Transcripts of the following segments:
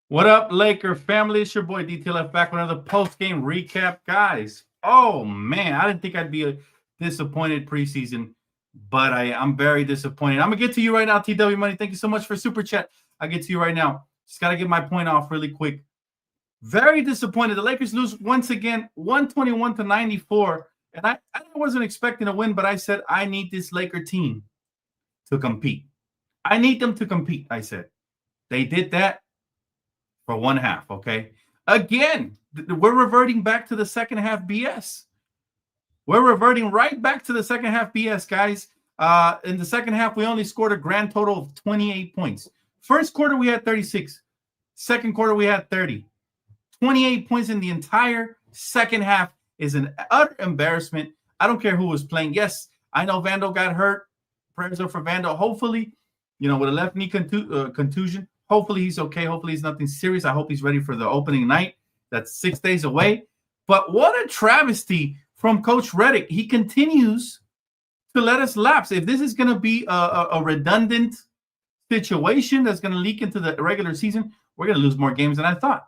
What up, Laker family? It's your boy DTLF back with another post-game recap, guys. Oh man, I didn't think I'd be disappointed preseason, but I'm very disappointed. I'm gonna get to you right now, TW Money. Thank you so much for super chat. I get to you right now. Just gotta get my point off really quick. Very disappointed. The Lakers lose once again, 121-94, and I wasn't expecting a win, but I said I need this Laker team to compete. I need them to compete. I said they did that for one half, okay? Again, we're reverting back to the second half BS. We're reverting right back to the second half BS, guys. In the second half, we only scored a grand total of 28 points. First quarter, we had 36. Second quarter, we had 30. 28 points in the entire second half is an utter embarrassment. I don't care who was playing. Yes, I know Vandal got hurt. Prayers are for Vandal. Hopefully, with a left knee contusion, hopefully he's okay. Hopefully he's nothing serious. I hope he's ready for the opening night. That's 6 days away. But what a travesty from Coach Redick. He continues to let us lapse. If this is going to be a redundant situation that's going to leak into the regular season, we're going to lose more games than I thought.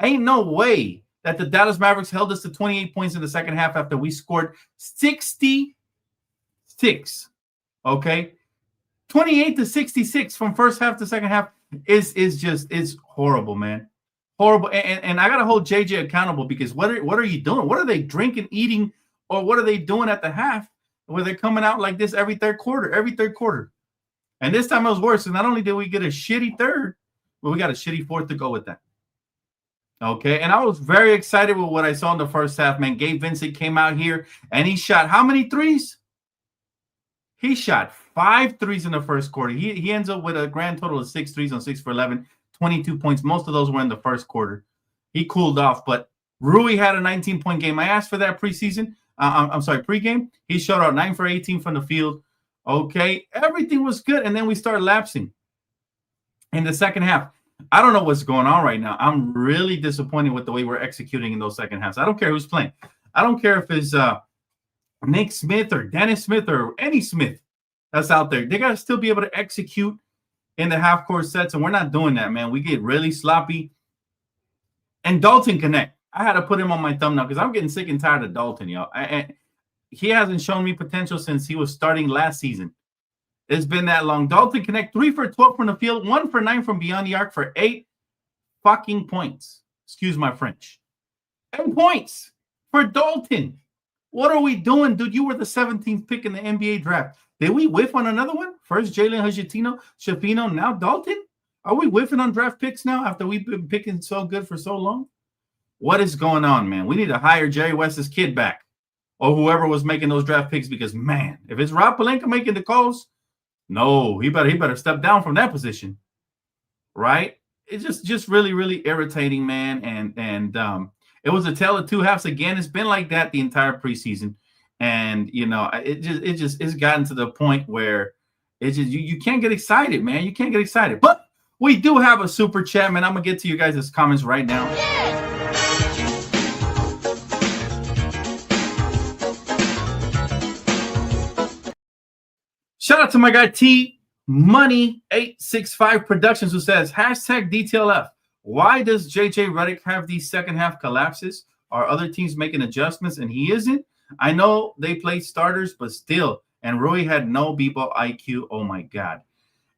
Ain't no way that the Dallas Mavericks held us to 28 points in the second half after we scored 66. Okay? 28-66 from first half to second half is horrible, man. Horrible. And I gotta hold JJ accountable because what are you doing? What are they drinking, eating, or what are they doing at the half where they're coming out like this every third quarter? And this time it was worse. And not only did we get a shitty third, but we got a shitty fourth to go with that. Okay, and I was very excited with what I saw in the first half, man. Gabe Vincent came out here and he shot how many threes? He shot 5 threes in the first quarter. He ends up with a grand total of 6 threes on 6 for 11, 22 points. Most of those were in the first quarter. He cooled off, but Rui had a 19-point game. I asked for that pregame. He showed out 9 for 18 from the field. Okay, everything was good, and then we started lapsing in the second half. I don't know what's going on right now. I'm really disappointed with the way we're executing in those second halves. I don't care who's playing. I don't care if it's Nick Smith or Dennis Smith or any Smith that's out there. They got to still be able to execute in the half-court sets, and we're not doing that, man. We get really sloppy. And Dalton Connect. I had to put him on my thumbnail because I'm getting sick and tired of Dalton, y'all. He hasn't shown me potential since he was starting last season. It's been that long. Dalton Connect, 3 for 12 from the field, 1 for 9 from beyond the arc for 8 fucking points. Excuse my French. 8 points for Dalton. What are we doing, dude? You were the 17th pick in the NBA draft. Did we whiff on another one? First Jalen Shafino, now Dalton? Are we whiffing on draft picks now after we've been picking so good for so long? What is going on, man? We need to hire Jerry West's kid back or whoever was making those draft picks because, man, if it's Rob Pelinka making the calls, no, he better step down from that position, right? It's just really, really irritating, man. And it was a tale of two halves again. It's been like that the entire preseason, and it's gotten to the point where it's just you can't get excited, man. You can't get excited. But we do have a super chat, man. I'm gonna get to you guys' comments right now. Shout out to my guy T Money 865 Productions who says #DTLF. Why does JJ Redick have these second half collapses? Are other teams making adjustments and he isn't? I know they play starters, but still. And Rui had no b-ball IQ. Oh my God.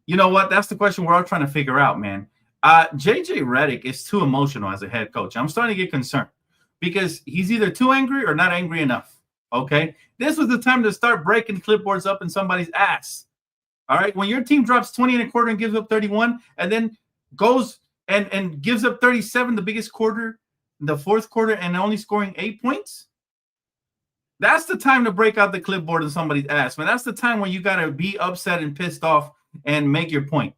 You know what? That's the question we're all trying to figure out, man. JJ Redick is too emotional as a head coach. I'm starting to get concerned because he's either too angry or not angry enough. Okay, this was the time to start breaking clipboards up in somebody's ass. All right, when your team drops 20 and a quarter and gives up 31, and then goes and gives up 37, the biggest quarter, the fourth quarter, and only scoring 8 points. That's the time to break out the clipboard in somebody's ass, man. That's the time when you gotta be upset and pissed off and make your point.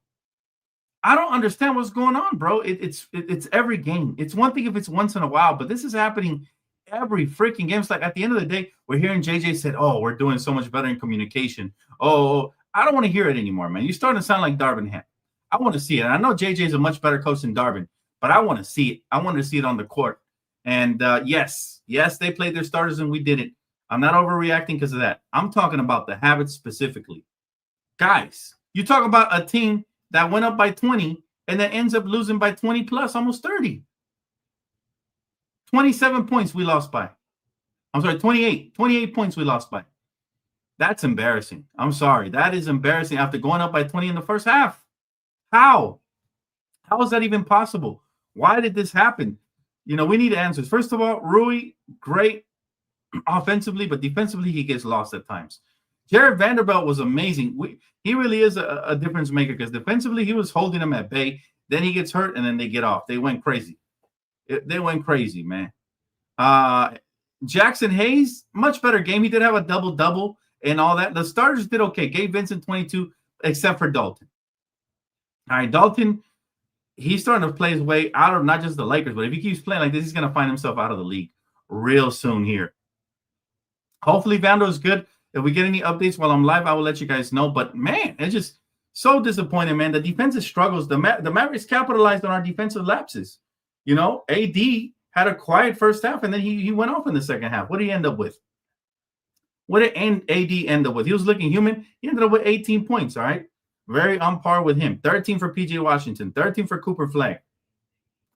I don't understand what's going on, bro. It's every game. It's one thing if it's once in a while, but this is happening every freaking game. It's like at the end of the day, we're hearing JJ said, "Oh, we're doing so much better in communication." Oh, I don't want to hear it anymore, man. You're starting to sound like Darvin Ham. I want to see it. I know JJ is a much better coach than Darvin, but I want to see it. I want to see it on the court. And yes, they played their starters and we didn't. I'm not overreacting because of that. I'm talking about the habits specifically. Guys, you talk about a team that went up by 20 and then ends up losing by 20 plus, almost 30. 27 points we lost by. I'm sorry, 28. 28 points we lost by. That's embarrassing. I'm sorry. That is embarrassing after going up by 20 in the first half. How? How is that even possible? Why did this happen? You know, we need answers. First of all, Rui, great offensively, but defensively, he gets lost at times. Jared Vanderbilt was amazing. He really is a difference maker because defensively, he was holding them at bay. Then he gets hurt, and then they get off. They went crazy. They went crazy, man. Jackson Hayes, much better game. He did have a double-double and all that. The starters did okay. Gabe Vincent, 22, except for Dalton. All right, Dalton, he's starting to play his way out of not just the Lakers, but if he keeps playing like this, he's going to find himself out of the league real soon here. Hopefully, Vando is good. If we get any updates while I'm live, I will let you guys know. But, man, it's just so disappointing, man. The defensive struggles. The Mavericks capitalized on our defensive lapses. You know, AD had a quiet first half, and then he went off in the second half. What did he end up with? What did AD end up with? He was looking human. He ended up with 18 points, all right? Very on par with him. 13 for P.J. Washington, 13 for Cooper Flag,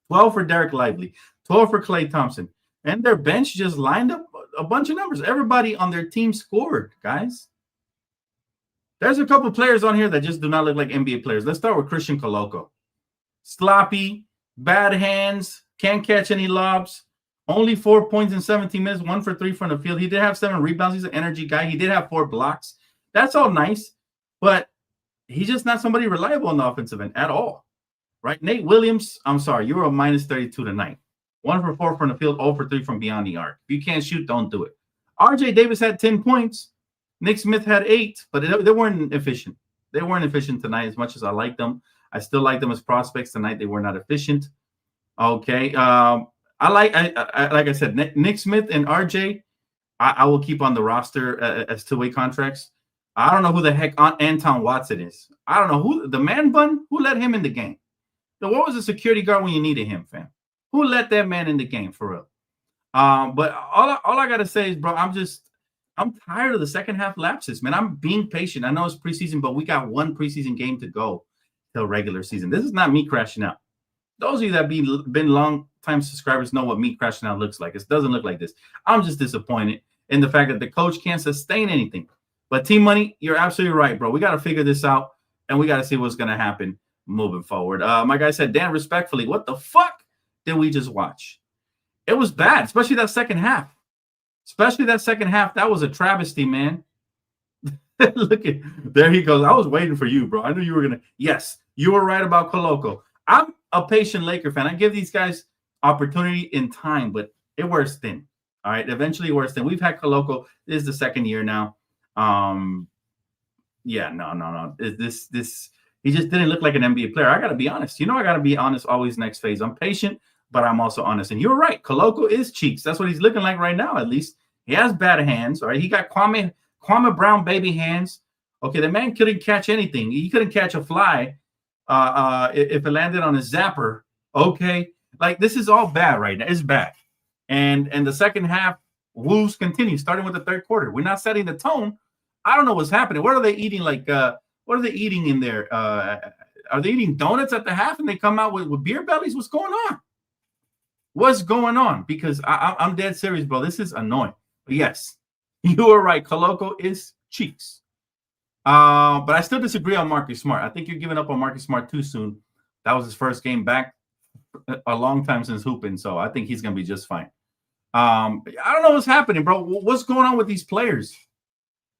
12 for Derek Lively, 12 for Klay Thompson. And their bench just lined up a bunch of numbers. Everybody on their team scored, guys. There's a couple players on here that just do not look like NBA players. Let's start with Christian Coloco. Sloppy, bad hands, can't catch any lobs. Only 4 points in 17 minutes, 1 for 3 from the field. He did have 7 rebounds. He's an energy guy. He did have 4 blocks. That's all nice, but he's just not somebody reliable on the offensive end at all, right? Nate Williams, I'm sorry, you were a minus 32 tonight. 1 for 4 from the field, 0 for 3 from beyond the arc. If you can't shoot, don't do it. RJ Davis had 10 points. Nick Smith had 8, but they weren't efficient. They weren't efficient tonight as much as I liked them. I still like them as prospects tonight. They were not efficient. Okay. Like I said, Nick Smith and RJ, I will keep on the roster as two-way contracts. I don't know who the heck Anton Watson is. I don't know who the man bun. Who let him in the game? What was the security guard when you needed him, fam? Who let that man in the game for real? But all I gotta say is, bro, I'm tired of the second half lapses, man. I'm being patient. I know it's preseason, but we got one preseason game to go till regular season. This is not me crashing out. Those of you that been long time subscribers know what me crashing out looks like. It doesn't look like this. I'm just disappointed in the fact that the coach can't sustain anything. But Team Money, you're absolutely right, bro. We got to figure this out, and we got to see what's going to happen moving forward. My guy said, Dan, respectfully, what the fuck did we just watch? It was bad, especially that second half. That was a travesty, man. Look at there he goes. I was waiting for you, bro. I knew you were gonna. Yes, you were right about Coloco. I'm a patient Laker fan. I give these guys opportunity in time, but it wears thin. All right, eventually it wears thin. We've had Coloco. This is the second year now. Yeah, no. This he just didn't look like an NBA player. I gotta be honest. I gotta be honest always next phase. I'm patient, but I'm also honest. And you're right. Coloco is cheeks. That's what he's looking like right now, at least. He has bad hands, all right? He got Kwame Brown baby hands. Okay, the man couldn't catch anything. He couldn't catch a fly if it landed on his zapper. Okay, like this is all bad right now. It's bad. And the second half woes continue, starting with the third quarter. We're not setting the tone. I don't know what's happening. What are they eating? What are they eating in there? Are they eating donuts at the half and they come out with beer bellies? What's going on? What's going on? Because I'm dead serious, bro. This is annoying. But yes, you are right. Coloco is cheeks. But I still disagree on Marcus Smart. I think you're giving up on Marcus Smart too soon. That was his first game back a long time since hooping, so I think he's going to be just fine. I don't know what's happening, bro. What's going on with these players?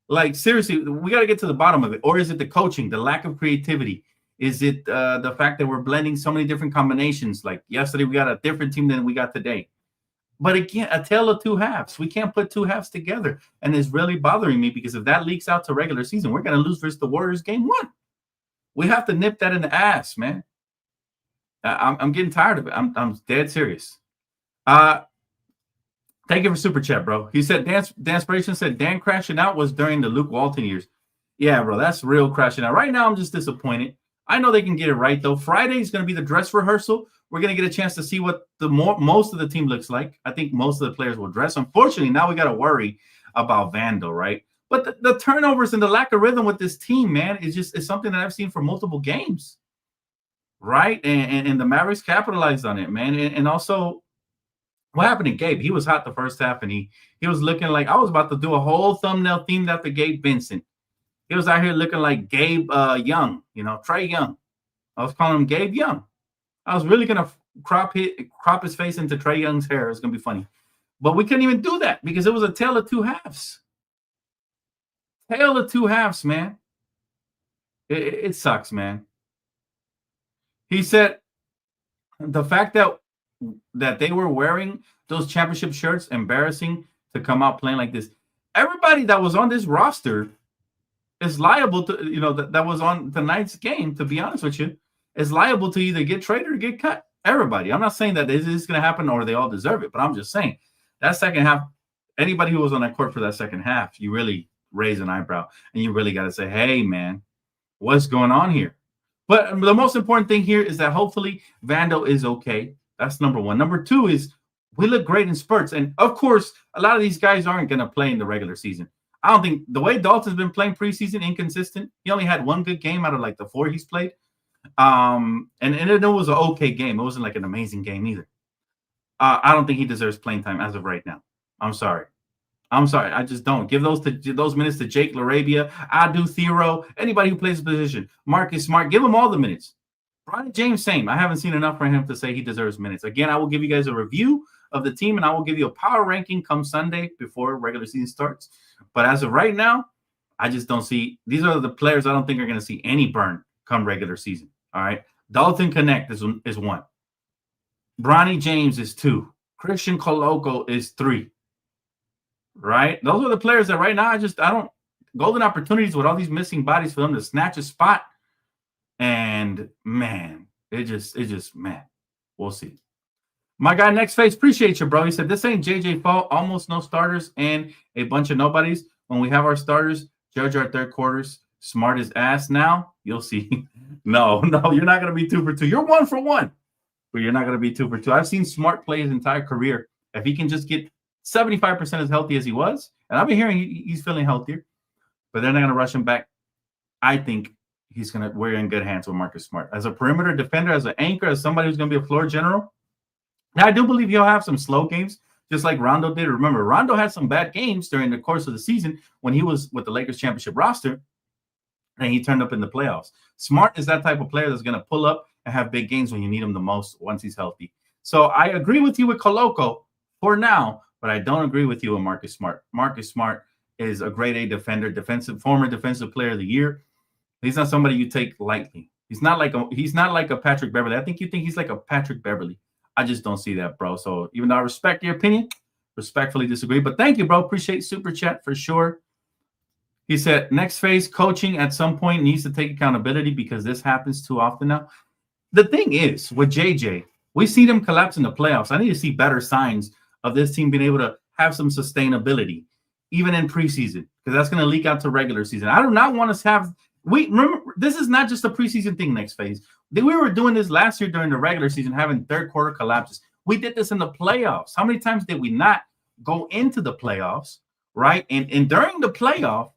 Like, seriously, we got to get to the bottom of it. Or is it the coaching, the lack of creativity? Is it the fact that we're blending so many different combinations? Like yesterday, we got a different team than we got today. But again, a tale of two halves. We can't put two halves together. And it's really bothering me because if that leaks out to regular season, we're going to lose versus the Warriors game 1. We have to nip that in the ass, man. I'm getting tired of it. I'm dead serious. Thank you for Super Chat, bro. He said, Danspiration said, Dan crashing out was during the Luke Walton years. Yeah, bro, that's real crashing out. Right now, I'm just disappointed. I know they can get it right, though. Friday is going to be the dress rehearsal. We're going to get a chance to see what most of the team looks like. I think most of the players will dress. Unfortunately, now we got to worry about Vando, right? But the turnovers and the lack of rhythm with this team, man, is something that I've seen for multiple games. right? And the Mavericks capitalized on it, man. And also, what happened to Gabe? He was hot the first half, and he was looking like I was about to do a whole thumbnail themed after Gabe Vincent. He was out here looking like Gabe Young, Trey Young. I was calling him Gabe Young. I was really gonna crop his face into Trey Young's hair. It's gonna be funny, but we couldn't even do that because it was a tale of two halves. Tale of two halves, man. It sucks, man. He said the fact that they were wearing those championship shirts, embarrassing to come out playing like this. Everybody that was on this roster is liable to, that was on tonight's game, to be honest with you, is liable to either get traded or get cut. Everybody. I'm not saying that this is going to happen or they all deserve it, but I'm just saying that second half, anybody who was on that court for that second half, you really raise an eyebrow and you really got to say, hey, man, what's going on here? But the most important thing here is that hopefully Vando is okay. That's number one. Number two is we look great in spurts. And, of course, a lot of these guys aren't going to play in the regular season. I don't think the way Dalton's been playing preseason, inconsistent. He only had one good game out of like the 4 he's played. And it was an okay game. It wasn't like an amazing game either. I don't think he deserves playing time as of right now. I'm sorry. I just don't. Give those minutes to Jake LaRabia, Adu Thero, anybody who plays the position. Marcus Smart, give him all the minutes. LeBron James, same. I haven't seen enough for him to say he deserves minutes. Again, I will give you guys a review of the team, and I will give you a power ranking come Sunday before regular season starts. But as of right now, I just don't see – these are the players I don't think are going to see any burn come regular season, all right? Dalton Connect is 1. Bronny James is 2. Christian Coloco is 3, right? Those are the players that right now I don't – golden opportunities with all these missing bodies for them to snatch a spot. And, man, it just man, we'll see. My guy, Next Face, appreciate you, bro. He said, this ain't JJ fault. Almost no starters and a bunch of nobodies. When we have our starters, judge our third quarters. Smart as ass now. You'll see. No, you're not going to be 2 for 2. You're 1 for 1, but you're not going to be 2 for 2. I've seen Smart play his entire career. If he can just get 75% as healthy as he was, and I've been hearing he's feeling healthier, but they're not going to rush him back. I think we're in good hands with Marcus Smart. As a perimeter defender, as an anchor, as somebody who's going to be a floor general, now, I do believe he'll have some slow games, just like Rondo did. Remember, Rondo had some bad games during the course of the season when he was with the Lakers championship roster, and he turned up in the playoffs. Smart is that type of player that's going to pull up and have big games when you need him the most once he's healthy. So I agree with you with Coloco for now, but I don't agree with you with Marcus Smart. Marcus Smart is a grade A defender, former defensive player of the year. He's not somebody you take lightly. He's not like a Patrick Beverly. I think you think he's like a Patrick Beverly. I just don't see that, bro. So even though I respect your opinion, respectfully disagree. But thank you, bro. Appreciate Super Chat for sure. He said, Next phase, coaching at some point needs to take accountability because this happens too often now. The thing is, with JJ, we see them collapse in the playoffs. I need to see better signs of this team being able to have some sustainability, even in preseason, because that's going to leak out to regular season. I do not want us to have – remember, this is not just a preseason thing, Next phase. We were doing this last year during the regular season, having third quarter collapses. We did this in the playoffs. How many times did we not go into the playoffs, right? And during the playoff,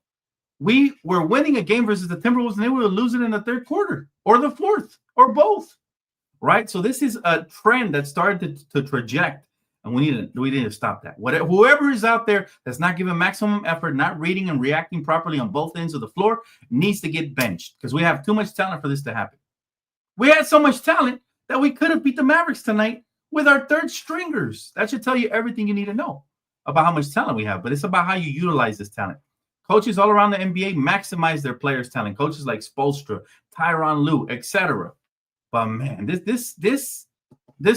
we were winning a game versus the Timberwolves, and they were losing in the third quarter or the fourth or both, right? So this is a trend that started to traject, and we need to stop that. Whoever is out there that's not giving maximum effort, not reading and reacting properly on both ends of the floor needs to get benched because we have too much talent for this to happen. We had so much talent that we could have beat the Mavericks tonight with our third stringers. That should tell you everything you need to know about how much talent we have, but it's about how you utilize this talent. Coaches all around the NBA maximize their players' talent. Coaches like Spoelstra, Tyronn Lue, etc. But man, this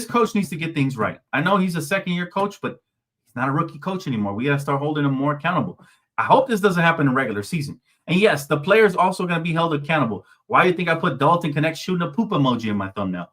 coach needs to get things right. I know he's a second-year coach, but he's not a rookie coach anymore. We got to start holding him more accountable. I hope this doesn't happen in regular season. And yes, the players also going to be held accountable. Why do you think I put Dalton Connect shooting a poop emoji in my thumbnail?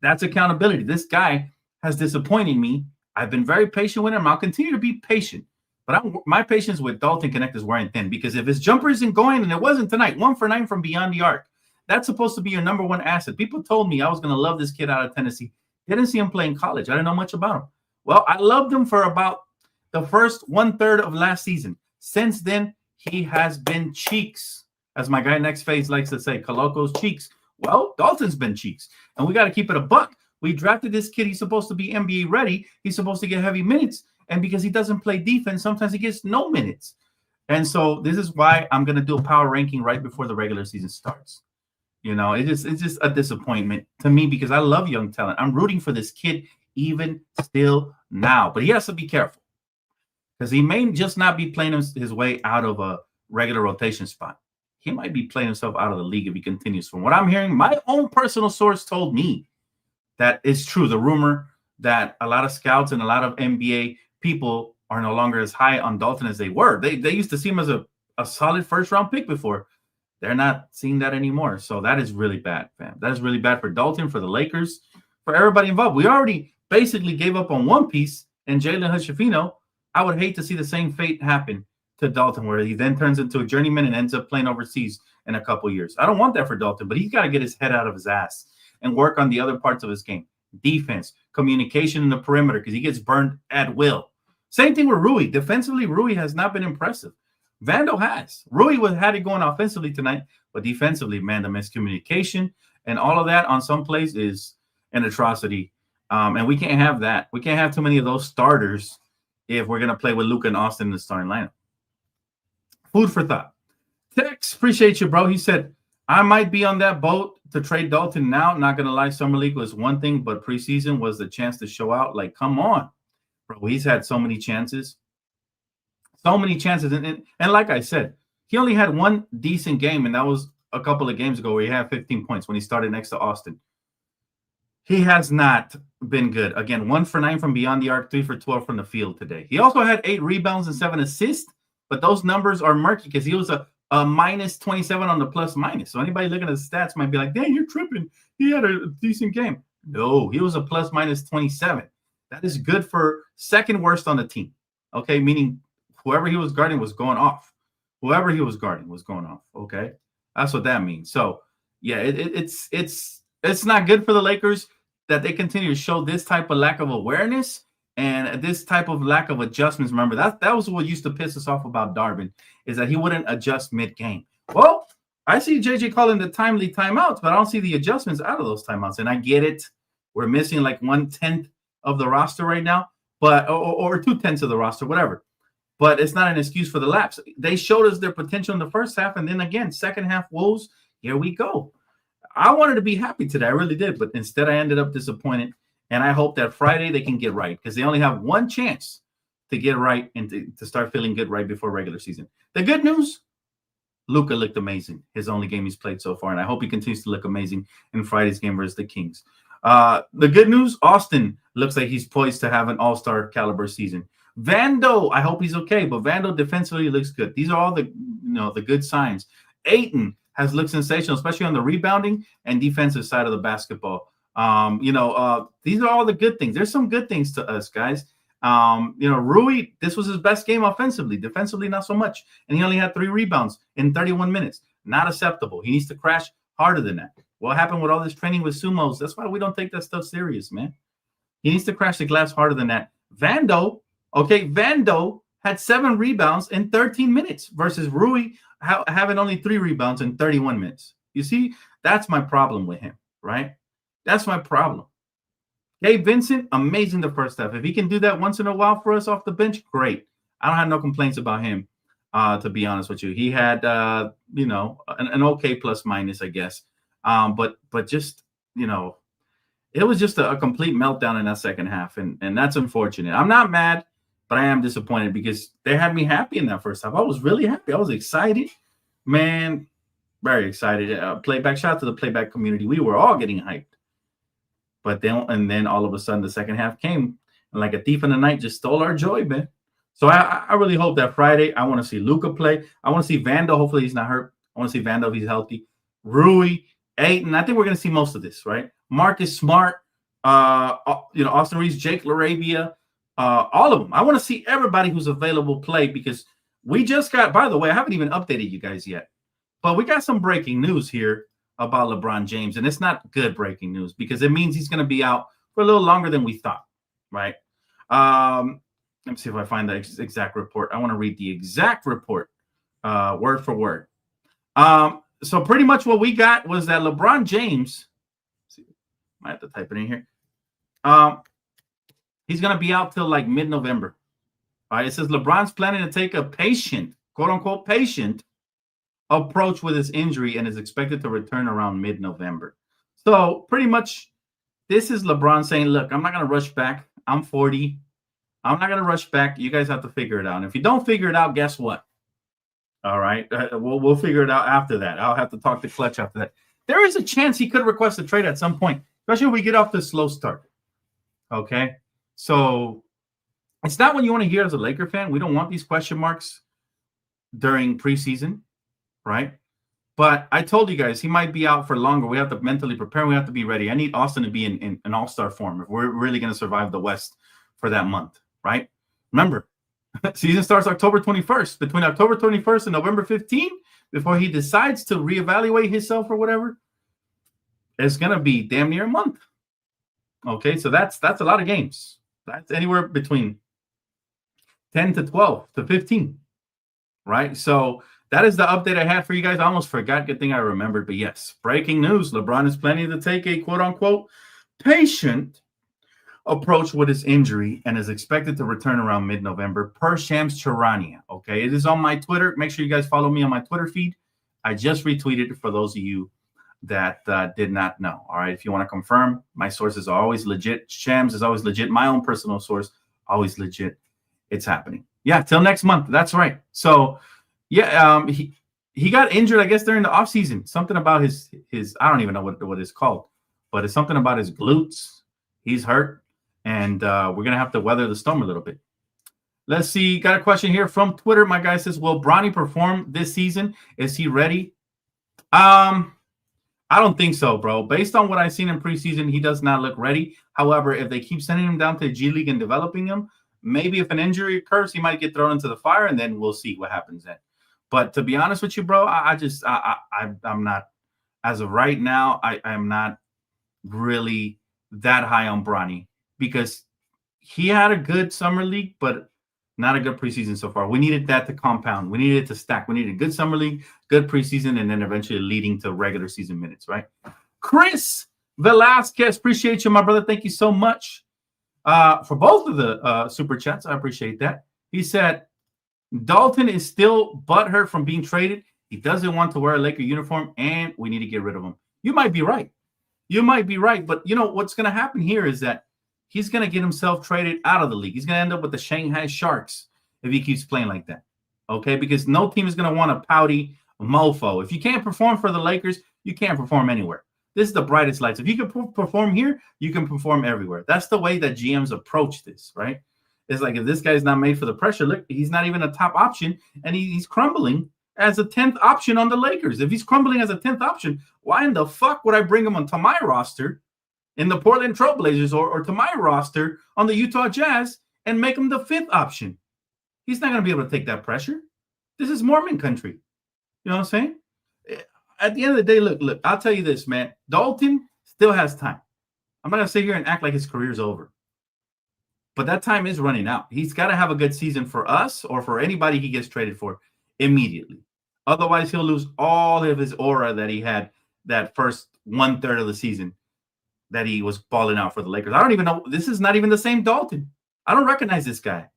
That's accountability. This guy has disappointed me. I've been very patient with him. I'll continue to be patient. But my patience with Dalton Connect is wearing thin because if his jumper isn't going, and it wasn't tonight, 1 for 9 from beyond the arc, that's supposed to be your number one asset. People told me I was going to love this kid out of Tennessee. Didn't see him play in college. I didn't know much about him. Well, I loved him for about the first 1/3 of last season. Since then, he has been cheeks, as my guy Next Phase likes to say, Coloco's cheeks Well, Dalton's been cheeks, and we got to keep it a buck. We drafted this kid. He's supposed to be NBA ready. He's supposed to get heavy minutes, and because he doesn't play defense, sometimes he gets no minutes. And so this is why I'm going to do a power ranking right before the regular season starts. It's just a disappointment to me because I love young talent. I'm rooting for this kid even still now, but he has to be careful because he may just not be playing his way out of a regular rotation spot. He might be playing himself out of the league if he continues. From what I'm hearing, my own personal source told me that it's true. The rumor that a lot of scouts and a lot of NBA people are no longer as high on Dalton as they were. They used to see him as a solid first-round pick before. They're not seeing that anymore. So that is really bad, fam. That is really bad for Dalton, for the Lakers, for everybody involved. We already basically gave up on one piece and Jalen Hood-Schifino. I would hate to see the same fate happen to Dalton, where he then turns into a journeyman and ends up playing overseas in a couple years. I don't want that for Dalton, but he's got to get his head out of his ass and work on the other parts of his game. Defense, communication in the perimeter, because he gets burned at will. Same thing with Rui. Defensively, Rui has not been impressive. Vando has. Rui had it going offensively tonight, but defensively, man, the miscommunication and all of that on some plays is an atrocity. And we can't have that. We can't have too many of those starters if we're going to play with Luka and Austin in the starting lineup. Food for thought. Tex, appreciate you, bro. He said, I might be on that boat to trade Dalton now. Not going to lie, Summer League was one thing, but preseason was the chance to show out. Like, come on. Bro, he's had so many chances. So many chances. And like I said, he only had one decent game, and that was a couple of games ago where he had 15 points when he started next to Austin. He has not been good. Again, 1 for 9 from beyond the arc, 3 for 12 from the field today. He also had 8 rebounds and 7 assists, but those numbers are murky because he was a minus 27 on the plus minus. So anybody looking at the stats might be like, dang, you're tripping. He had a decent game. No, he was a plus minus 27. That is good for second worst on the team. Okay, meaning whoever he was guarding was going off. Whoever he was guarding was going off. Okay, that's what that means. So yeah, it's not good for the Lakers that they continue to show this type of lack of awareness and this type of lack of adjustments. Remember, that was what used to piss us off about Darvin, is that he wouldn't adjust mid-game. Well, I see JJ calling the timely timeouts, but I don't see the adjustments out of those timeouts. And I get it. We're missing like 1/10 of the roster right now, but or 2/10 of the roster, whatever. But it's not an excuse for the lapse. They showed us their potential in the first half, and then again, second half woes. Here we go. I wanted to be happy today. I really did, but instead I ended up disappointed. And I hope that Friday they can get right, because they only have one chance to get right and to start feeling good right before regular season. The good news, Luka looked amazing. His only game he's played so far, and I hope he continues to look amazing in Friday's game versus the Kings. The good news, Austin looks like he's poised to have an all-star caliber season. Vando, I hope he's okay, but Vando defensively looks good. These are all the good signs. Ayton has looked sensational, especially on the rebounding and defensive side of the basketball. These are all the good things. There's some good things to us, guys. Rui, this was his best game offensively. Defensively, not so much. And he only had 3 rebounds in 31 minutes. Not acceptable. He needs to crash harder than that. What happened with all this training with sumos? That's why we don't take that stuff serious, man. He needs to crash the glass harder than that. Vando had 7 rebounds in 13 minutes versus Rui having only 3 rebounds in 31 minutes. You see, that's my problem with him, right? That's my problem. Gabe Vincent, amazing the first half. If he can do that once in a while for us off the bench, great. I don't have no complaints about him, to be honest with you. He had, an okay plus minus, I guess. But just, it was just a complete meltdown in that second half, and that's unfortunate. I'm not mad, but I am disappointed because they had me happy in that first half. I was really happy. I was excited, man, very excited. Shout out to the playback community. We were all getting hyped. But then all of a sudden the second half came, and like a thief in the night just stole our joy, man. So I really hope that Friday I want to see Luka play. I want to see Vando. Hopefully he's not hurt. I want to see Vando if he's healthy. Rui, Ayton. I think we're going to see most of this, right? Marcus Smart, Austin Reeves, Jake LaRavia, all of them. I want to see everybody who's available play, because we just got, by the way, I haven't even updated you guys yet, but we got some breaking news here about LeBron James, and it's not good breaking news because it means he's going to be out for a little longer than we thought, right? Let me see if I find the exact report. I want to read the exact report, word for word. So pretty much what we got was that LeBron James, might have to type it in here. He's going to be out till like mid-November. All right. It says LeBron's planning to take a patient, quote unquote, patient approach with his injury and is expected to return around mid-November. So pretty much this is LeBron saying, look, I'm not going to rush back. I'm 40. I'm not going to rush back. You guys have to figure it out. And if you don't figure it out, guess what? All right. We'll figure it out after that. I'll have to talk to Clutch after that. There is a chance he could request a trade at some point, especially if we get off this slow start. Okay. So it's not what you want to hear as a Laker fan. We don't want these question marks during preseason, right? But I told you guys he might be out for longer. We have to mentally prepare. We have to be ready. I need Austin to be in an all-star form if we're really going to survive the West for that month, right? Remember, season starts October 21st. Between October 21st and November 15th, before he decides to reevaluate himself or whatever, it's going to be damn near a month. Okay, so that's a lot of games. That's anywhere between 10 to 12 to 15, right? So that is the update I had for you guys. I almost forgot. Good thing I remembered. But yes, breaking news. LeBron is planning to take a quote-unquote patient approach with his injury and is expected to return around mid-November per Shams Charania. Okay, it is on my Twitter. Make sure you guys follow me on my Twitter feed. I just retweeted it for those of you that did not know. All right, if you want to confirm, my sources are always legit. Shams is always legit. My own personal source, always legit. It's happening. Yeah, till next month. That's right. So, yeah, he got injured, I guess, during the offseason. Something about his I don't even know what it's called, but it's something about his glutes. He's hurt, and we're going to have to weather the storm a little bit. Let's see. Got a question here from Twitter. My guy says, will Bronny perform this season? Is he ready? I don't think so, bro. Based on what I've seen in preseason, he does not look ready. However, if they keep sending him down to the G League and developing him, maybe if an injury occurs, he might get thrown into the fire, and then we'll see what happens then. But to be honest with you, bro, I'm not, as of right now, I'm not really that high on Bronny because he had a good summer league, but not a good preseason so far. We needed that to compound. We needed it to stack. We needed a good summer league, good preseason, and then eventually leading to regular season minutes, right? Chris Velasquez, appreciate you, my brother. Thank you so much for both of the super chats. I appreciate that. He said, Dalton is still butthurt from being traded. He doesn't want to wear a Laker uniform, and we need to get rid of him. You might be right. You might be right. But, you know, what's going to happen here is that he's going to get himself traded out of the league. He's going to end up with the Shanghai Sharks if he keeps playing like that, okay? Because no team is going to want a pouty mofo. If you can't perform for the Lakers, you can't perform anywhere. This is the brightest lights. If you can perform here, you can perform everywhere. That's the way that GMs approach this, right? It's like if this guy's not made for the pressure, look, he's not even a top option, and he's crumbling as a 10th option on the Lakers. If he's crumbling as a 10th option, why in the fuck would I bring him onto my roster in the Portland Trailblazers or to my roster on the Utah Jazz and make him the 5th option? He's not going to be able to take that pressure. This is Mormon country. You know what I'm saying? At the end of the day, look, I'll tell you this, man. Dalton still has time. I'm not going to sit here and act like his career's over. But that time is running out. He's got to have a good season for us or for anybody he gets traded for immediately. Otherwise, he'll lose all of his aura that he had that first 1/3 of the season that he was balling out for the Lakers. I don't even know. This is not even the same Dalton. I don't recognize this guy.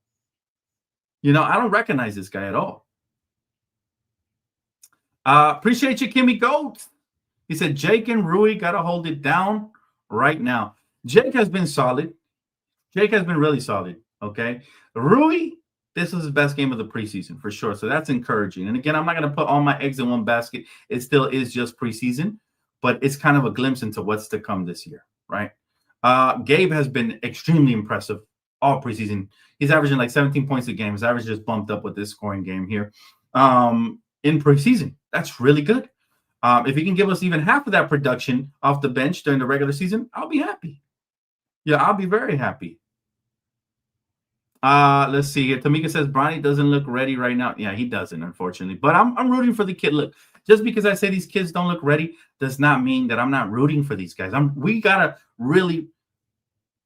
You know, I don't recognize this guy at all. Appreciate you, Kimmy Gold. He said, Jake and Rui got to hold it down right now. Jake has been solid. Jake has been really solid, okay? Rui, this was his best game of the preseason for sure, so that's encouraging. And again, I'm not going to put all my eggs in one basket. It still is just preseason, but it's kind of a glimpse into what's to come this year, right? Gabe has been extremely impressive all preseason. He's averaging like 17 points a game. His average just bumped up with this scoring game here in preseason. That's really good. If he can give us even half of that production off the bench during the regular season, I'll be happy. Yeah, I'll be very happy. Let's see here. Tamika says Bronny doesn't look ready right now. Yeah, he doesn't, unfortunately. But I'm rooting for the kid. Look, just because I say these kids don't look ready does not mean that I'm not rooting for these guys. We gotta really,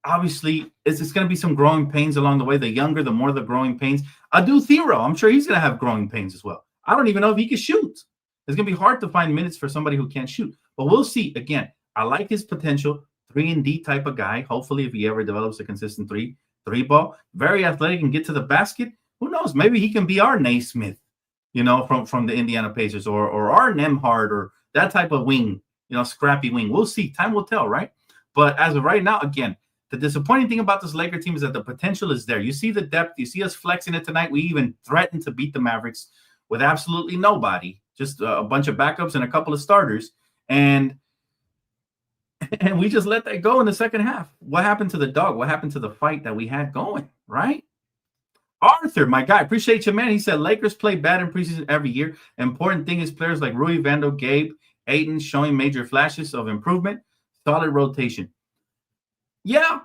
obviously, it's going to be some growing pains along the way. The younger, the more the growing pains. Adu Thero, I'm sure he's going to have growing pains as well. I don't even know if he can shoot. It's going to be hard to find minutes for somebody who can't shoot. But we'll see. Again, I like his potential. 3-and-D type of guy. Hopefully, if he ever develops a consistent three ball, very athletic and get to the basket. Who knows? Maybe he can be our Naismith, from the Indiana Pacers, or our Nembhard, or that type of wing, scrappy wing. We'll see. Time will tell, right? But as of right now, again, the disappointing thing about this Laker team is that the potential is there. You see the depth. You see us flexing it tonight. We even threatened to beat the Mavericks with absolutely nobody, just a bunch of backups and a couple of starters. And we just let that go in the second half. What happened to the dog? What happened to the fight that we had going, right? Arthur, my guy, appreciate you, man. He said Lakers play bad in preseason every year. Important thing is players like Rui, Vando, Gabe, Ayton showing major flashes of improvement. Solid rotation. Yeah,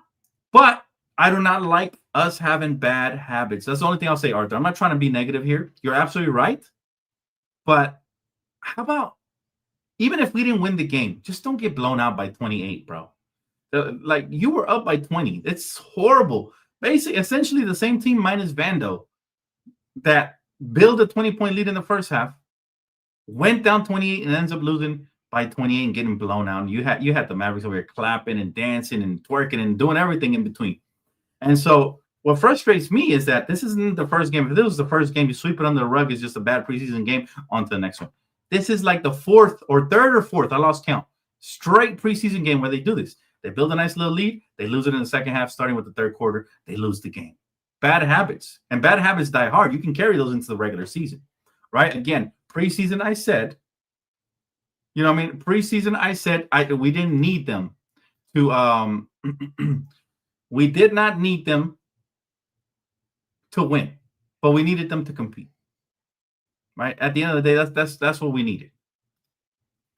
but I do not like us having bad habits. That's the only thing I'll say, Arthur. I'm not trying to be negative here. You're absolutely right. But how about, even if we didn't win the game, just don't get blown out by 28, bro. Like, you were up by 20. It's horrible. Basically, essentially the same team minus Vando that built a 20-point lead in the first half, went down 28 and ends up losing by 28 and getting blown out. And you had the Mavericks over here clapping and dancing and twerking and doing everything in between. And so what frustrates me is that this isn't the first game. If this was the first game, you sweep it under the rug. It's just a bad preseason game. On to the next one. This is like the third or fourth, I lost count, straight preseason game where they do this. They build a nice little lead. They lose it in the second half, starting with the third quarter. They lose the game. Bad habits. And bad habits die hard. You can carry those into the regular season, right? Again, preseason, I said, preseason, I said we didn't need them to we did not need them to win, but we needed them to compete. Right? At the end of the day, that's what we needed.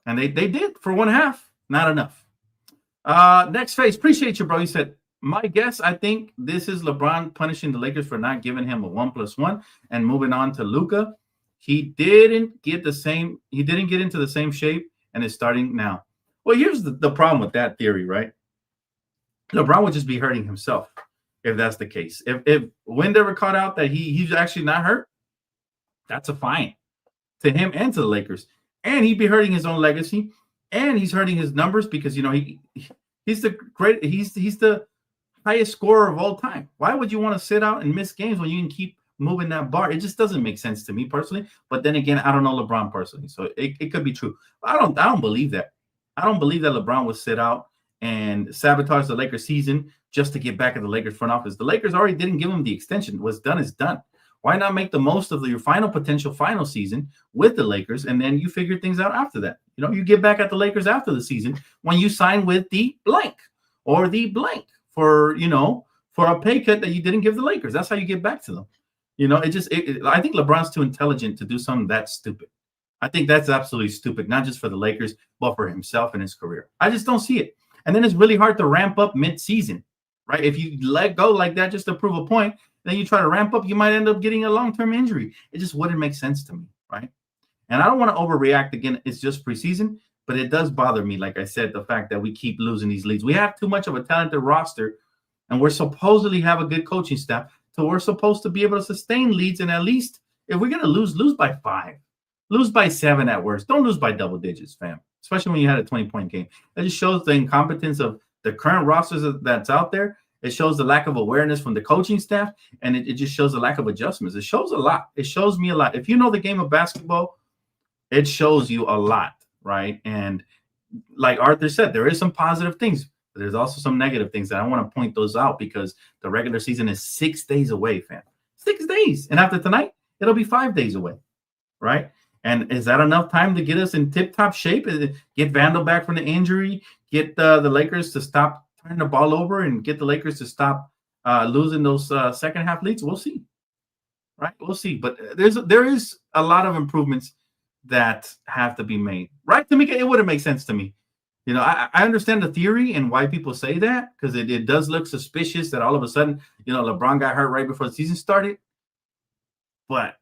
And they did for one half. Not enough. Next phase. Appreciate you, bro. He said, my guess, I think this is LeBron punishing the Lakers for not giving him a 1+1 and moving on to Luka. He didn't get into the same shape and is starting now. Well, here's the problem with that theory, right? LeBron would just be hurting himself if that's the case. If Wind ever caught out that he's actually not hurt, that's a fine to him and to the Lakers. And he'd be hurting his own legacy, and he's hurting his numbers because he's the highest scorer of all time. Why would you want to sit out and miss games when you can keep moving that bar? It just doesn't make sense to me personally. But then again, I don't know LeBron personally, so it could be true. I don't believe that. I don't believe that LeBron would sit out and sabotage the Lakers season just to get back at the Lakers front office. The Lakers already didn't give him the extension. What's done is done. Why not make the most of your potential final season with the Lakers, and then you figure things out after that? You get back at the Lakers after the season when you sign with the blank or the blank for a pay cut that you didn't give the Lakers. That's how you get back to them. I think LeBron's too intelligent to do something that stupid. I think that's absolutely stupid, not just for the Lakers, but for himself and his career. I just don't see it. And then it's really hard to ramp up mid-season, right? If you let go like that just to prove a point, then you try to ramp up, you might end up getting a long-term injury. It just wouldn't make sense to me, right? And I don't want to overreact. Again, it's just preseason, but it does bother me, like I said, the fact that we keep losing these leads. We have too much of a talented roster, and we're supposedly have a good coaching staff, so we're supposed to be able to sustain leads, and at least if we're going to lose by 5, lose by 7 at worst. Don't lose by double digits, fam, especially when you had a 20-point game. That just shows the incompetence of the current rosters that's out there. It shows the lack of awareness from the coaching staff, and it just shows the lack of adjustments. It shows a lot. It shows me a lot. If you know the game of basketball, it shows you a lot, right? And like Arthur said, there is some positive things, but there's also some negative things, and I want to point those out because the regular season is 6 days away, fam. 6 days. And after tonight, it'll be 5 days away, right? And is that enough time to get us in tip-top shape? Get Vandal back from the injury, get the Lakers to stop turning the ball over, and get the Lakers to stop losing those second half leads? We'll see, right? We'll see. But there is a lot of improvements that have to be made, right? To me, it wouldn't make sense to me. I understand the theory and why people say that, because it does look suspicious that all of a sudden, LeBron got hurt right before the season started. But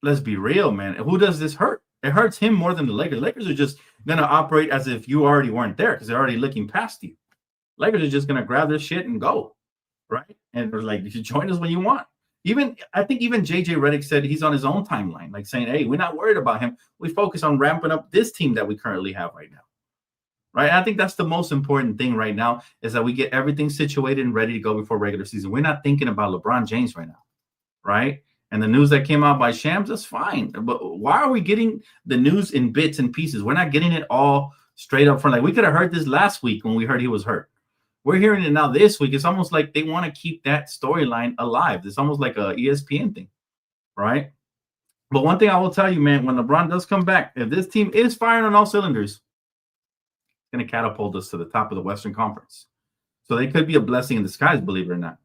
let's be real, man. Who does this hurt? It hurts him more than the Lakers. The Lakers are just going to operate as if you already weren't there because they're already looking past you. Lakers are just going to grab their shit and go, right? And they're like, you should join us when you want. I think even JJ Redick said he's on his own timeline, like saying, "Hey, we're not worried about him. We focus on ramping up this team that we currently have right now." Right? And I think that's the most important thing right now is that we get everything situated and ready to go before regular season. We're not thinking about LeBron James right now, right? And the news that came out by Shams, that's fine. But why are we getting the news in bits and pieces? We're not getting it all straight up front. Like we could have heard this last week when we heard he was hurt. We're hearing it now this week. It's almost like they want to keep that storyline alive. It's almost like a ESPN thing, right? But one thing I will tell you, man, when LeBron does come back, if this team is firing on all cylinders, it's going to catapult us to the top of the Western Conference. So they could be a blessing in disguise, believe it or not.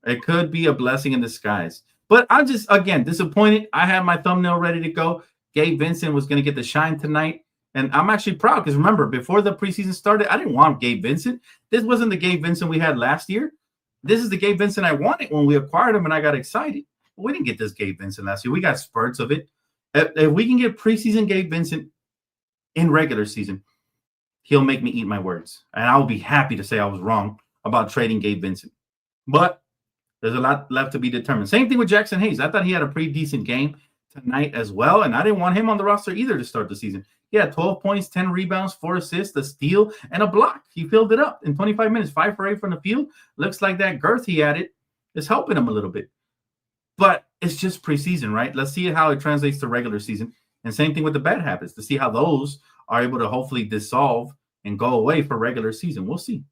It could be a blessing in disguise. But I'm just, again, disappointed. I had my thumbnail ready to go. Gabe Vincent was going to get the shine tonight. And I'm actually proud because remember, before the preseason started, I didn't want Gabe Vincent. This wasn't the Gabe Vincent we had last year. This is the Gabe Vincent I wanted when we acquired him, and I got excited. But we didn't get this Gabe Vincent last year. We got spurts of it. If we can get preseason Gabe Vincent in regular season, he'll make me eat my words. And I'll be happy to say I was wrong about trading Gabe Vincent. But there's a lot left to be determined. Same thing with Jackson Hayes. I thought he had a pretty decent game tonight as well, and I didn't want him on the roster either to start the season. He had 12 points, 10 rebounds, 4 assists, a steal, and a block. He filled it up in 25 minutes, 5 for 8 from the field. Looks like that girth he added is helping him a little bit. But it's just preseason, right? Let's see how it translates to regular season. And same thing with the bad habits, to see how those are able to hopefully dissolve and go away for regular season. We'll see.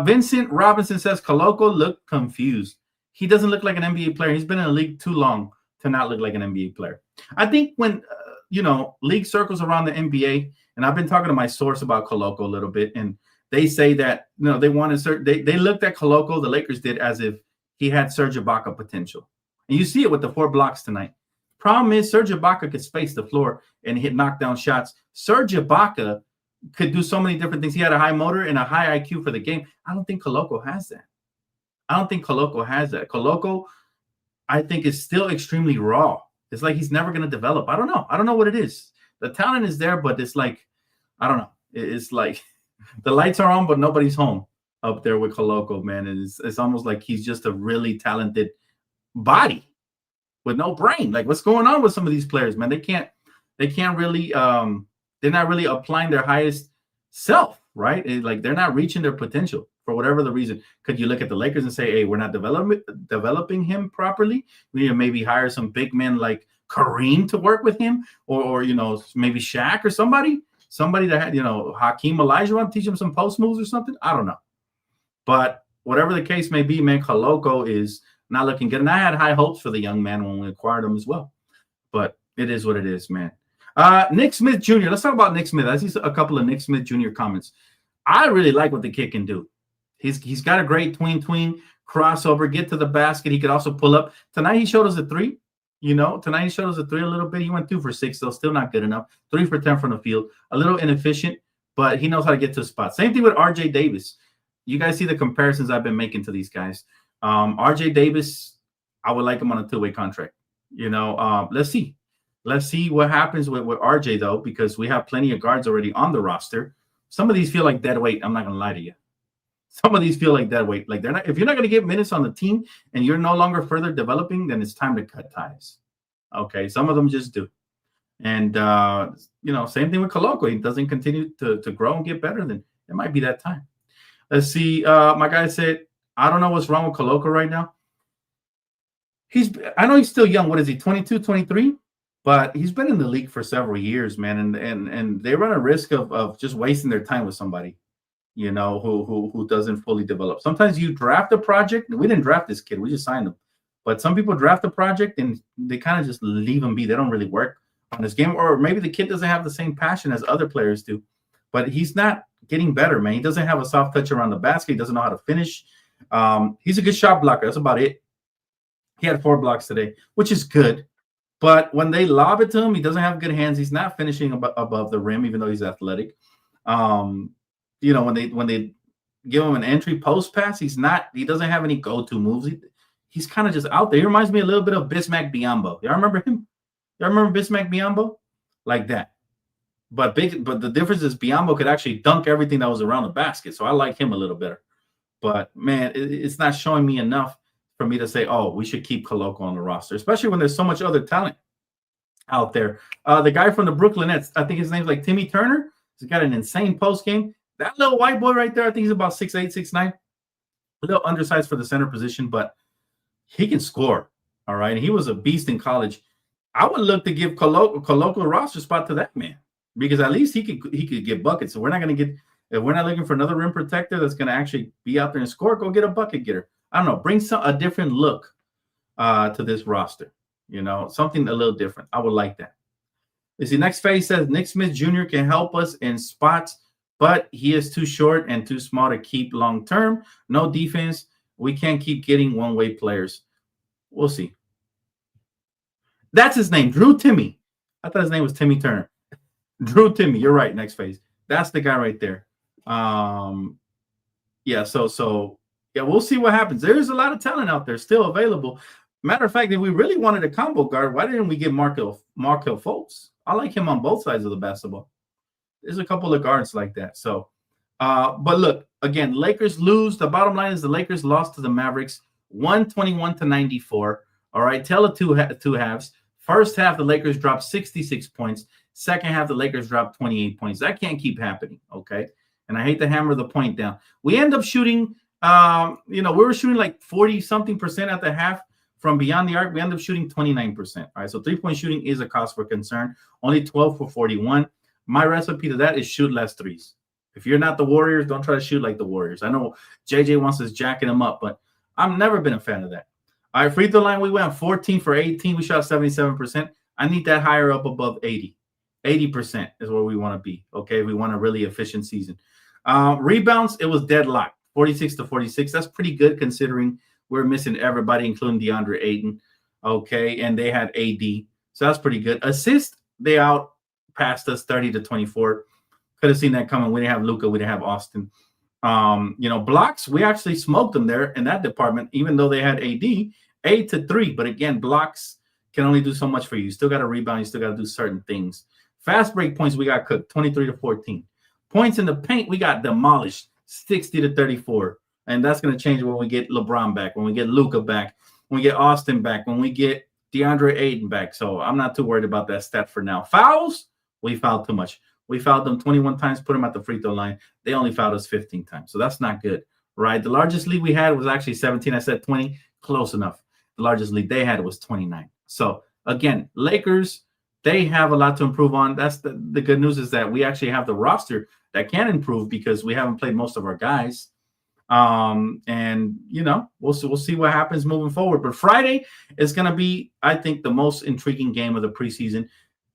Vincent Robinson says, Coloco looked confused. He doesn't look like an NBA player. He's been in the league too long to not look like an NBA player. I think when league circles around the NBA, and I've been talking to my source about Coloco a little bit, and they say that they wanted they looked at Coloco, the Lakers did, as if he had Serge Ibaka potential. And you see it with the 4 blocks tonight. Problem is Serge Ibaka could space the floor and hit knockdown shots. Serge Ibaka could do so many different things. He had a high motor and a high IQ for the game. I don't think Coloco has that. Coloco, I think, is still extremely raw. It's like he's never going to develop. I don't know what it is. The talent is there, but it's like, I don't know. It's like the lights are on, but nobody's home up there with Coloco, man. It's almost like he's just a really talented body with no brain. Like, what's going on with some of these players, man? They can't really, they're not really applying their highest self, right? Like, they're not reaching their potential for whatever the reason. Could you look at the Lakers and say, hey, we're not developing him properly? We need to maybe hire some big men like Kareem to work with him, or maybe Shaq or somebody that had, Hakeem Olajuwon, teach him some post moves or something. I don't know. But whatever the case may be, man, Coloco is not looking good. And I had high hopes for the young man when we acquired him as well. But it is what it is, man. Nick Smith Jr. Let's talk about Nick Smith. I see a couple of Nick Smith Jr. comments. I really like what the kid can do. He's got a great tween crossover, get to the basket. He could also pull up. Tonight he showed us a 3. Tonight he showed us a 3 a little bit. He went 2 for 6, though, still not good enough. 3 for 10 from the field. A little inefficient, but he knows how to get to the spot. Same thing with RJ Davis. You guys see the comparisons I've been making to these guys. RJ Davis, I would like him on a 2-way contract. Let's see. Let's see what happens with RJ, though, because we have plenty of guards already on the roster. Some of these feel like dead weight. I'm not going to lie to you. Some of these feel like dead weight. Like, they're not. If you're not going to get minutes on the team and you're no longer further developing, then it's time to cut ties. Okay, some of them just do. And, same thing with Coloco. He doesn't continue to grow and get better, then it might be that time. Let's see. My guy said, I don't know what's wrong with Coloco right now. I know he's still young. What is he, 22, 23? But he's been in the league for several years, man. And they run a risk of just wasting their time with somebody, who doesn't fully develop. Sometimes you draft a project. We didn't draft this kid. We just signed him. But some people draft a project and they kind of just leave him be. They don't really work on this game. Or maybe the kid doesn't have the same passion as other players do. But he's not getting better, man. He doesn't have a soft touch around the basket. He doesn't know how to finish. He's a good shot blocker. That's about it. He had 4 blocks today, which is good. But when they lob it to him, he doesn't have good hands. He's not finishing above the rim, even though he's athletic. When they give him an entry post pass, he doesn't have any go-to moves. He's kind of just out there. He reminds me a little bit of Bismack Biyombo. Y'all remember him? Y'all remember Bismack Biyombo? Like that. But the difference is Biyombo could actually dunk everything that was around the basket. So I like him a little better. But, man, it's not showing me enough for me to say, oh, we should keep Koloko on the roster, especially when there's so much other talent out there. The guy from the Brooklyn Nets, I think his name's like Timmy Turner. He's got an insane post game. That little white boy right there, I think he's about 6'8", 6'9". A little undersized for the center position, but he can score. All right. And he was a beast in college. I would look to give Koloko a roster spot to that man, because at least he could get buckets. So we're not going to get, if we're not looking for another rim protector that's going to actually be out there and score, go get a bucket getter. I don't know, bring a different look to this roster. You know, something a little different. I would like that. You see, next phase says Nick Smith Jr. can help us in spots, but he is too short and too small to keep long term. No defense. We can't keep getting one-way players. We'll see. That's his name, Drew Timmy. I thought his name was Timmy Turner. Drew Timmy. You're right. Next phase. That's the guy right there. Yeah. So yeah, we'll see what happens. There's a lot of talent out there still available. Matter of fact, if we really wanted a combo guard, why didn't we get Markelle Fultz? I like him on both sides of the basketball. There's a couple of guards like that. So, but look, again, Lakers lose. The bottom line is the Lakers lost to the Mavericks 121-94. All right, tell it two halves. First half, the Lakers dropped 66 points. Second half, the Lakers dropped 28 points. That can't keep happening, okay? And I hate to hammer the point down. We end up shooting, we were shooting like 40-something% at the half from beyond the arc. We end up shooting 29%. All right, so three-point shooting is a cause for concern. Only 12 for 41. My recipe to that is shoot less threes. If you're not the Warriors, don't try to shoot like the Warriors. I know JJ wants us jacking them up, but I've never been a fan of that. All right, free throw line, we went 14 for 18. We shot 77%. I need that higher up above 80. 80% is where we want to be, okay? We want a really efficient season. Rebounds, it was deadlocked, 46-46. That's pretty good considering we're missing everybody, including DeAndre Ayton, okay? And they had AD, so that's pretty good. Assist, they outpassed us 30-24. Could have seen that coming. We didn't have Luka. We didn't have Austin. Blocks, we actually smoked them there in that department, even though they had AD, 8-3. But again, blocks can only do so much for you. You still got to rebound. You still got to do certain things. Fast break points, we got cooked, 23-14. Points in the paint, we got demolished, 60-34. And that's going to change when we get LeBron back, when we get Luka back, when we get Austin back, when we get DeAndre Ayton back. So I'm not too worried about that stat for now. Fouls, we fouled too much. We fouled them 21 times, put them at the free throw line. They only fouled us 15 times. So that's not good, right? The largest lead we had was actually 17. I said 20. Close enough. The largest lead they had was 29. So, again, Lakers, they have a lot to improve on. That's the good news is that we actually have the roster that can improve because we haven't played most of our guys. We'll see what happens moving forward. But Friday is going to be, I think, the most intriguing game of the preseason.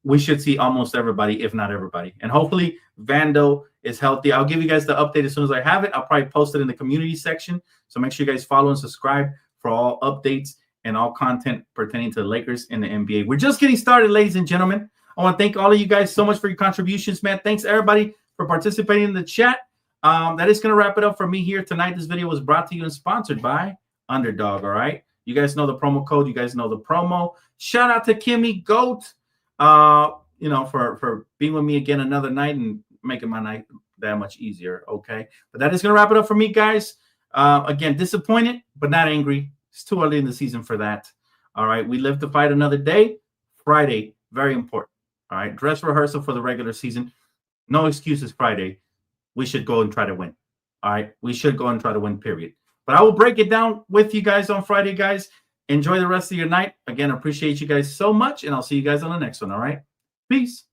We should see almost everybody, if not everybody. And hopefully Vando is healthy. I'll give you guys the update as soon as I have it. I'll probably post it in the community section. So make sure you guys follow and subscribe for all updates and all content pertaining to the Lakers and the NBA. We're just getting started, ladies and gentlemen. I want to thank all of you guys so much for your contributions, man. Thanks, everybody, for participating in the chat. That is going to wrap it up for me here tonight. This video was brought to you and sponsored by Underdog, all right? You guys know the promo code. You guys know the promo. Shout out to Kimmy Goat. For being with me again another night and making my night that much easier, okay? But that is going to wrap it up for me, guys. Again, disappointed, but not angry. It's too early in the season for that, all right? We live to fight another day. Friday, very important, all right? Dress rehearsal for the regular season. No excuses Friday. We should go and try to win, all right? We should go and try to win, period. But I will break it down with you guys on Friday, guys. Enjoy the rest of your night. Again, appreciate you guys so much, and I'll see you guys on the next one, all right? Peace.